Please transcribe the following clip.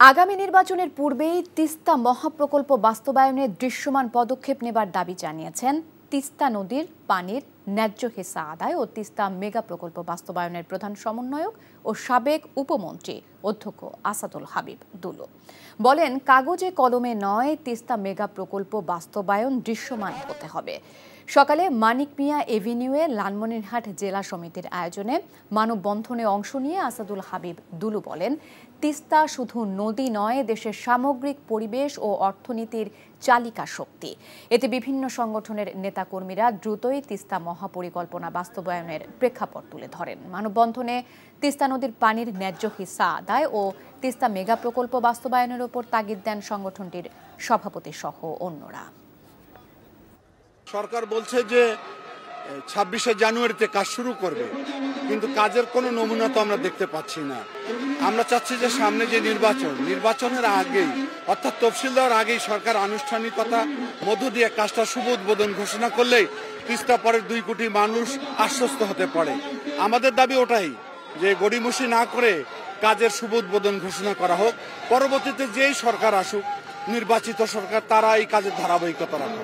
আগামী নির্বাচনের পূর্বেই তিস্তা মহাপ্রকল্প বাস্তবায়নে দৃশ্যমান পদক্ষেপ নেবার দাবি জানিয়েছেন তিস্তা নদীর পানির ন্যায্য হিস্সা আদায় ও তিস্তা মেগা প্রকল্প বাস্তবায়নের প্রধান সমন্বয়ক ও সাবেক উপমন্ত্রী অধ্যক্ষ আসাদুল হাবিব দুলু। বলেন, কাগজে কলমে নয়, তিস্তা মেগা প্রকল্প বাস্তবায়ন দৃশ্যমান হতে হবে। সকালে মানিক মিয়া এভিনিউয়ে লালমনিরহাট জেলা সমিতির আয়োজনে মানববন্ধনে অংশ নিয়ে আসাদুল হাবিব দুলু বলেন, তিস্তা শুধু নদী নয়, দেশের সামগ্রিক পরিবেশ ও অর্থনীতির চালিকা শক্তি। এতে বিভিন্ন সংগঠনের নেতাকর্মীরা দ্রুতই তিস্তা মহাপরিকল্পনা বাস্তবায়নের প্রেক্ষাপট তুলে ধরেন। মানববন্ধনে তিস্তা নদীর পানির ন্যায্য হিস্সা আদায় ও তিস্তা মেগা প্রকল্প বাস্তবায়নের উপর তাগিদ দেন সংগঠনটির সভাপতি সহ অন্যরা। সরকার বলছে যে 26শে জানুয়ারিতে কাজ শুরু করবে, কিন্তু কাজের কোনো নমুনা তো আমরা দেখতে পাচ্ছি না। আমরা চাচ্ছি যে সামনে যে নির্বাচনের আগেই, অর্থাৎ তফসিল দেওয়ার আগেই সরকার আনুষ্ঠানিকতা মধ্য দিয়ে কাজটা শুভ উদ্বোধন ঘোষণা করলেই তিস্তা পরের 2 কোটি মানুষ আশ্বস্ত হতে পারে। আমাদের দাবি ওটাই যে গড়িমসি না করে কাজের শুভ উদ্বোধন ঘোষণা করা হোক। পরবর্তীতে যেই সরকার আসুক, নির্বাচিত সরকার, তারা এই কাজের ধারাবাহিকতা রাখে।